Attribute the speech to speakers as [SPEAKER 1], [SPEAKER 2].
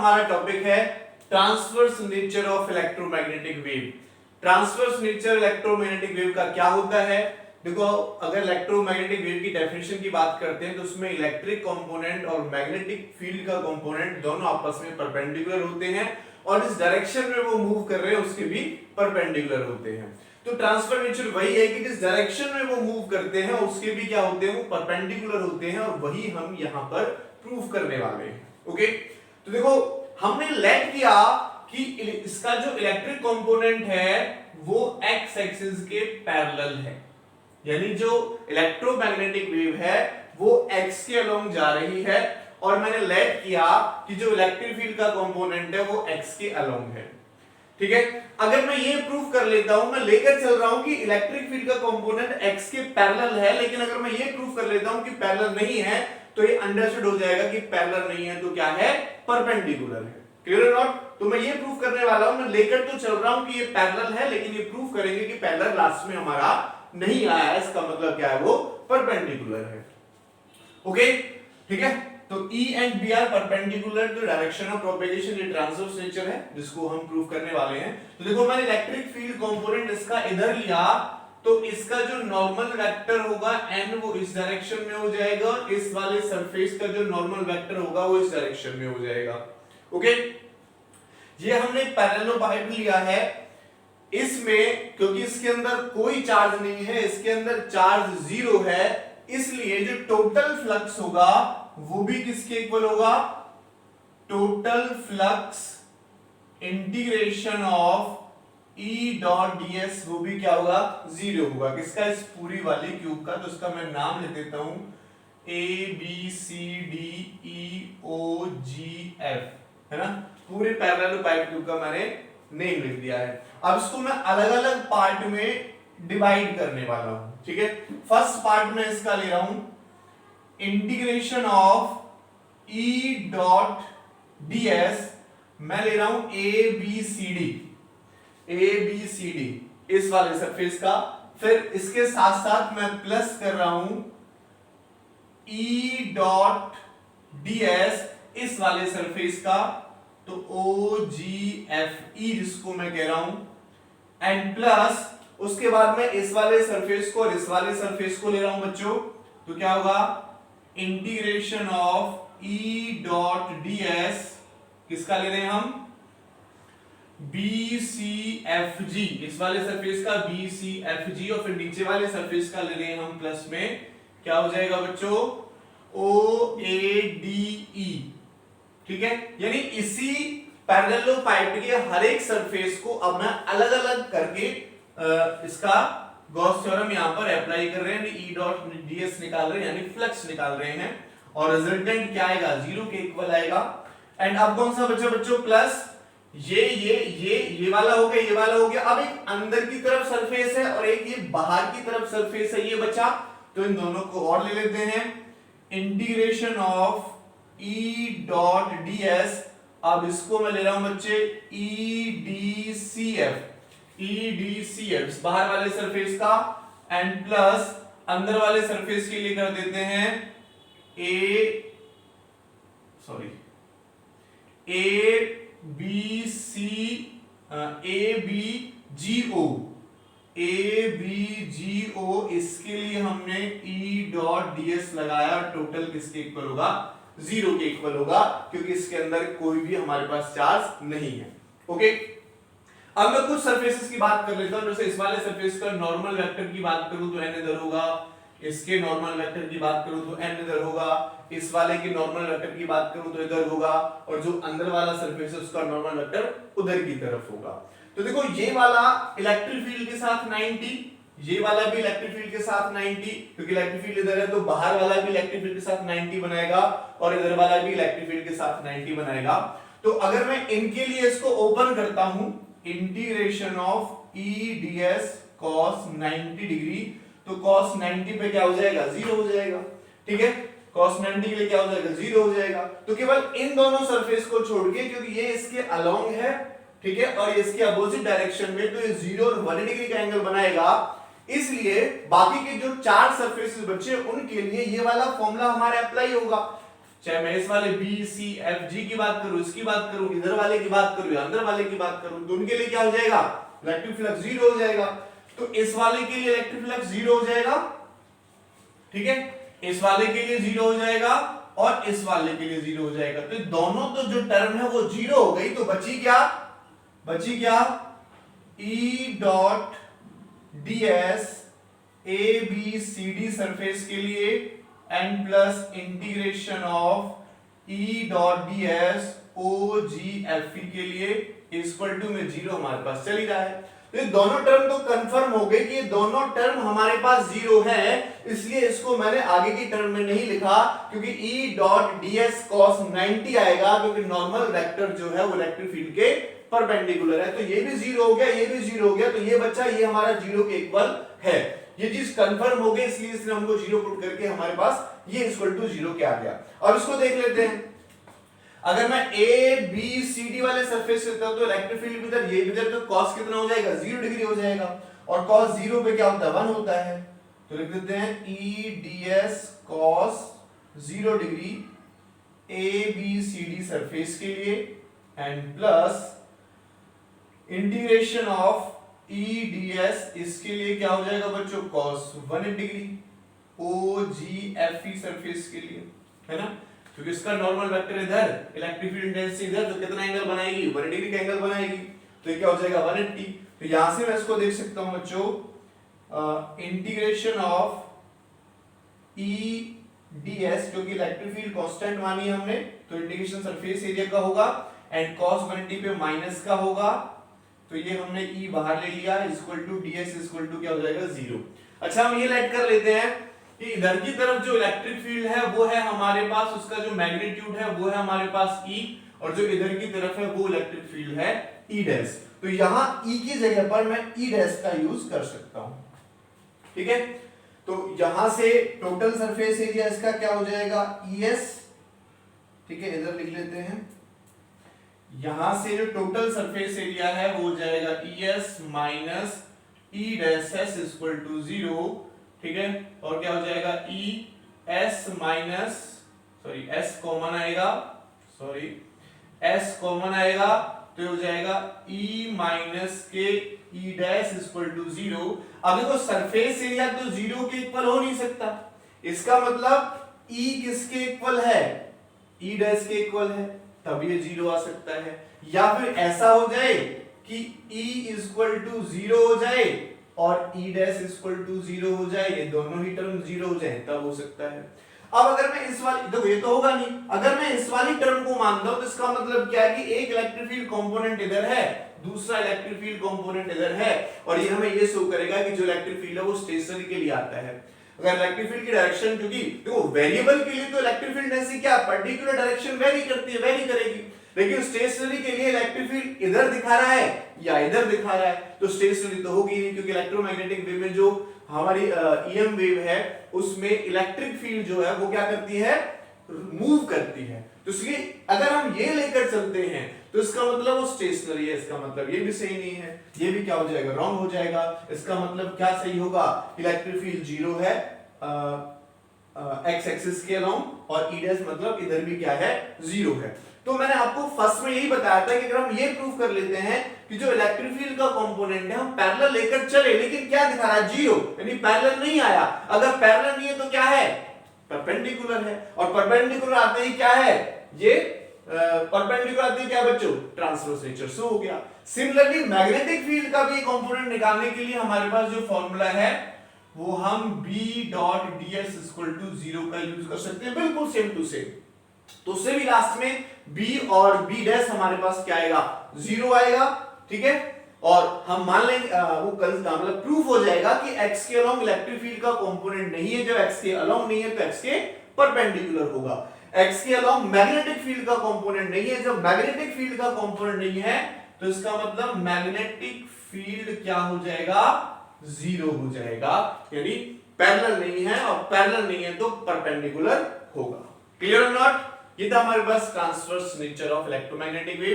[SPEAKER 1] हमारा टॉपिक है transverse nature of electromagnetic wave. Transverse nature electromagnetic wave का क्या होता है? देखो, अगर इलेक्ट्रोमैग्नेटिक वेव की डेफिनेशन की बात करते हैं तो उसमें इलेक्ट्रिक कंपोनेंट और मैग्नेटिक फील्ड का कंपोनेंट दोनों आपस में परपेंडिकुलर होते हैं और इस डायरेक्शन में वो मूव कर रहे हैं उसके भी परपेंडिकुलर होते हैं। तो ट्रांसफर नेचर वही है कि जिस डायरेक्शन में वो मूव करते हैं उसके भी क्या होते हैं, वो परपेंडिकुलर होते हैं और वही हम यहां पर प्रूव करने वाले हैं। ओके, तो देखो हमने लेट किया कि इसका जो इलेक्ट्रिक कंपोनेंट है वो एक्स एक्सिस के पैरेलल है, यानी जो इलेक्ट्रोमैग्नेटिक वेव है वो एक्स के अलोंग जा रही है और मैंने लेट किया कि जो इलेक्ट्रिक फील्ड का कंपोनेंट है वो एक्स के अलोंग है। ठीक है, अगर मैं ये प्रूव कर लेता हूं, मैं लेकर चल रहा हूं कि इलेक्ट्रिक फील्ड का कंपोनेंट एक्स के पैरेलल है, लेकिन अगर मैं ये प्रूव कर लेता हूं कि पैरेलल नहीं है तो ये अंडरस्टूड हो जाएगा कि पैरेलल नहीं है तो क्या है, परपेंडिकुलर है। क्लियर है नॉट? तो मैं ये प्रूव करने वाला हूं, मैं लेकर तो चल रहा हूं कि ये पैरेलल है, लेकिन ये प्रूव करेंगे कि पैरेलल लास्ट में हमारा नहीं आया है, इसका मतलब क्या है, वो परपेंडिकुलर है। ओके, ठीक है, तो E and B are perpendicular to direction of propagation, ये ट्रांसवर्स नेचर है जिसको हम प्रूव करने वाले हैं। तो देखो मैंने इलेक्ट्रिक फील्ड कंपोनेंट इसका इधर लिया तो इसका जो नॉर्मल वेक्टर होगा n वो इस डायरेक्शन में हो जाएगा और इस वाले सरफेस का जो नॉर्मल वेक्टर होगा वो इस डायरेक्शन में हो जाएगा। ओके, ये हमने पैरेललोपाइप लिया है, इसमें क्योंकि इसके अंदर कोई चार्ज नहीं है, इसके अंदर चार्ज जीरो है, इसलिए जो टोटल फ्लक्स होगा वो भी किसके इक्वल होगा, total flux integration of E dot ds वो भी क्या होगा, जीरो होगा। किसका, इस पूरी वाली क्यूब का। तो इसका मैं नाम लिख देता हूं ABCDEOGF, है ना, पूरे पैरेललोपाइप क्यूब का मैंने नेम लिख दिया है। अब इसको मैं अलग अलग पार्ट में डिवाइड करने वाला हूं। ठीक है, फर्स्ट पार्ट में इसका ले रहा हूं integration of E dot ds, मैं ले रहा हूं ABCD इस वाले सरफेस का, फिर इसके साथ साथ मैं प्लस कर रहा हूं E डॉट ds इस वाले सरफेस का, तो OGFE जिसको मैं कह रहा हूं, एंड प्लस उसके बाद मैं इस वाले सरफेस को और इस वाले सरफेस को ले रहा हूं बच्चों, तो क्या होगा, integration of E dot ds किसका ले रहे हैं हम, BCFG इस वाले सरफेस का BCFG, और फिर नीचे वाले सरफेस का ले रहे हैं हम प्लस में, क्या हो जाएगा बच्चों, OADE। ठीक है, यानी इसी पैरेललोपाइप के हर एक सरफेस को अब मैं अलग अलग करके इसका गॉस थ्योरम यहां पर अप्लाई कर रहे हैं, E डॉट ds निकाल रहे हैं, यानी फ्लक्स निकाल रहे हैं, और रिजल्टेंट क्या आएगा, जीरो के इक्वल आएगा। एंड अब कौन सा बचा बच्चों, प्लस ये वाला हो गया, ये वाला हो गया। अब एक अंदर की तरफ सरफेस है और एक ये बाहर की तरफ सरफेस है, ये बचा, तो इन दोनों को और ले लेते हैं, integration of E dot ds, अब इसको मैं ले रहा हूं बच्चे EDCF बाहर वाले सरफेस का, एंड प्लस अंदर वाले सरफेस के लिए कर देते हैं ABGO, इसके लिए हमने E डॉट ds लगाया, टोटल किसके इक्वल होगा, जीरो के इक्वल होगा, क्योंकि इसके अंदर कोई भी हमारे पास चार्ज नहीं है। ओके, अब मैं कुछ सरफेसेस की बात कर लेता हूं, जैसे इस वाले सरफेस का नॉर्मल वेक्टर की बात करूं तो n इधर होगा, इसके नॉर्मल वेक्टर की बात करूं तो n इधर होगा, इस वाले की नॉर्मल वेक्टर की बात करूं तो इधर होगा, और जो अंदर वाला सरफेस है उसका नॉर्मल वेक्टर उधर की तरफ होगा। तो देखो ये वाला इलेक्ट्रिक फील्ड के साथ 90, ये वाला भी इलेक्ट्रिक फील्ड के साथ 90, क्योंकि इलेक्ट्रिक फील्ड इधर है तो बाहर वाला भी इलेक्ट्रिक फील्ड के साथ 90 बनाएगा और इधर वाला भी इलेक्ट्रिक फील्ड के साथ 90 बनाएगा। तो अगर मैं इनके लिए इसको ओपन करता हूं, integration of E ds cos 90 degree, तो cos 90 पे क्या हो जाएगा, जीरो हो जाएगा। ठीक है, cos 90 के लिए क्या हो जाएगा, जीरो हो जाएगा। तो केवल इन दोनों सरफेस को छोड़ के, क्योंकि ये इसके अलोंग है, ठीक है, और ये इसके अपोजिट डायरेक्शन में, तो ये 0 और 1 डिग्री का एंगल बनाएगा, इसलिए बाकी के जो चार सरफेसेस बचे उनके लिए ये वाला फॉर्मूला हमारे अप्लाई होगा। चाहे मैं इस वाले बी सी एफ जी की बात करूं, इसकी बात करूं, इधर वाले की बात करूं या अंदर वाले की बात करूं, तो उनके लिए क्या हो जाएगा, इलेक्ट्रिक फ्लक्स जीरो हो जाएगा। तो इस वाले के लिए इलेक्ट्रिक फ्लक्स जीरो हो जाएगा, ठीक है, इस वाले के लिए जीरो हो जाएगा और इस वाले के लिए जीरो हो जाएगा। तो दोनों तो जो टर्म है वो जीरो हो गई, तो बची क्या, बची क्या, E dot ds A B C D surface के लिए and plus integration of E dot ds O G F के लिए इक्वल टू में जीरो हमारे पास चल ही रहा है। तो ये दोनों टर्म तो कंफर्म हो गए कि ये दोनों टर्म हमारे पास जीरो है, इसलिए इसको मैंने आगे की टर्म में नहीं लिखा, क्योंकि E डॉट ds cos 90 आएगा, क्योंकि नॉर्मल वेक्टर जो है वो इलेक्ट्रिक फील्ड के परपेंडिकुलर है। तो ये भी जीरो हो गया, ये भी जीरो हो गया, तो ये बच्चा ये हमारा जीरो के इक्वल है। ये चीज कंफर्म हो गई, इसलिए इसने हमको जीरो पुट करके हमारे पास ये इक्वल टू जीरो क्या आ गया। अब इसको देख लेते हैं, अगर मैं ए बी सी डी वाले सरफेस लेता हूं तो इलेक्ट्रिक फील्ड इधर ये इधर, तो cos कितना हो जाएगा, 0 डिग्री हो जाएगा, और cos 0 पे क्या होता है, 1 होता है। तो लिख देते हैं E ds cos 0 degree A B C D surface के लिए and plus integration of E ds इसके लिए क्या हो जाएगा बच्चों, cos 180 degree O G F E surface के लिए, है ना, क्योंकि इसका नॉर्मल वेक्टर इधर, इलेक्ट्रिक फील्ड इंटेंसिटी इधर, तो कितना एंगल बनाएगी, 180 डिग्री का एंगल बनाएगी। तो ये क्या हो जाएगा 180। तो यहां से मैं इसको देख सकता हूं बच्चों, इंटीग्रेशन ऑफ ई ds, क्योंकि इलेक्ट्रिक फील्ड कांस्टेंट मानी हमने, तो इंटीग्रेशन सरफेस एरिया का होगा एंड cos 180 पे माइनस का होगा, तो ये हमने ई बाहर ले लिया, equal to ds equal to क्या हो जाएगा 0। अच्छा हम ये लेट कर लेते हैं कि इधर की तरफ जो इलेक्ट्रिक फील्ड है वो है हमारे पास, उसका जो मैग्नीट्यूड है वो है हमारे पास E, और जो इधर की तरफ है वो इलेक्ट्रिक फील्ड है E डैश। तो यहां E की जगह पर मैं E डैश का यूज कर सकता हूं, ठीक है। तो यहां से टोटल सरफेस एरिया इसका क्या हो जाएगा, ES, ठीक है, इधर लिख लेते हैं, यहां से जो टोटल सरफेस एरिया है वो हो जाएगा ES minus E dash S equal to 0, ठीक है, और क्या हो जाएगा E S minus, sorry S common आएगा, सॉरी S कॉमन आएगा, तो हो जाएगा E माइनस के E डैश इक्वल टू 0। अब देखो सरफेस एरिया तो 0 के इक्वल हो नहीं सकता, इसका मतलब E किसके इक्वल है, E डैश के इक्वल है, तब ये 0 आ सकता है। या फिर ऐसा हो जाए कि E इक्वल टू 0 हो जाए और E डैश इक्वल टू 0 हो जाए, ये दोनों ही टर्म 0 हो जाए, तब हो सकता है। अब अगर मैं इस वाली, देखो ये तो होगा नहीं, अगर मैं इस वाली टर्म को मानता हूं तो इसका मतलब क्या है कि एक इलेक्ट्रिक फील्ड कंपोनेंट इधर है, दूसरा इलेक्ट्रिक फील्ड कंपोनेंट इधर है, और ये हमें ये शो करेगा कि जो इलेक्ट्रिक फील्ड है वो स्टेशनरी के लिए आता है। अगर इलेक्ट्रिक फील्ड की डायरेक्शन, क्योंकि देखो वेरिएबल के लिए तो इलेक्ट्रिक फील्ड ऐसी क्या पर्टिकुलर डायरेक्शन वेरी करती है, वेरी करेगी, लेकिन स्टेशनरी के लिए इलेक्ट्रिक फील्ड इधर दिखा रहा है या इधर दिखा रहा है, तो स्टेशनरी तो होगी नहीं, क्योंकि इलेक्ट्रोमैग्नेटिक वेव में जो हमारी ईएम वेव है उसमें इलेक्ट्रिक फील्ड जो है वो क्या करती है, मूव करती है। तो इसलिए अगर हम ये लेकर चलते हैं तो इसका मतलब वो स्टेशनरी है, इसका मतलब ये भी सही नहीं है, ये भी क्या हो जाएगा, रॉन्ग हो जाएगा। इसका मतलब क्या सही होगा, इलेक्ट्रिक फील्ड 0 है एक्स एक्सिस के अलोंग, और ई डैश मतलब इधर भी क्या है, 0 है। तो मैंने आपको फर्स्ट में यही बताया था कि अगर हम ये प्रूव कर लेते हैं कि जो इलेक्ट्रिक फील्ड का कंपोनेंट है हम पैरेलल लेकर चले, लेकिन क्या दिखा रहा है, 0, यानी पैरेलल नहीं आया। अगर पैरेलल नहीं है तो क्या है, परपेंडिकुलर है, और परपेंडिकुलर आते ही क्या है, ये परपेंडिकुलर आते ही क्या बच्चों, ट्रांसवर्स नेचर से हो गया। सिमिलरली मैग्नेटिक फील्ड का भी कंपोनेंट निकालने के लिए हमारे पास जो फॉर्मूला है वो हम B dot ds equal to 0 का यूज कर सकते हैं, बिल्कुल सेम टू सेम। तो उससे भी लास्ट में B और B डैश हमारे पास क्या आएगा, 0 आएगा, ठीक है। और हम मान लेंगे वो मतलब प्रूफ हो जाएगा कि x के अलोंग इलेक्ट्रिक फील्ड का कंपोनेंट नहीं है, जब x के अलोंग नहीं है तो x के परपेंडिकुलर होगा। x के अलोंग मैग्नेटिक फील्ड का कंपोनेंट नहीं है, जब मैग्नेटिक फील्ड का कंपोनेंट नहीं है तो इसका मतलब मैग्नेटिक फील्ड क्या हो जाएगा, 0 हो जाएगा, यानी पैरेलल नहीं है, और पैरेलल नहीं है तो परपेंडिकुलर होगा। क्लियर और नॉट? ये था हमारे पास transverse nature of electromagnetic wave.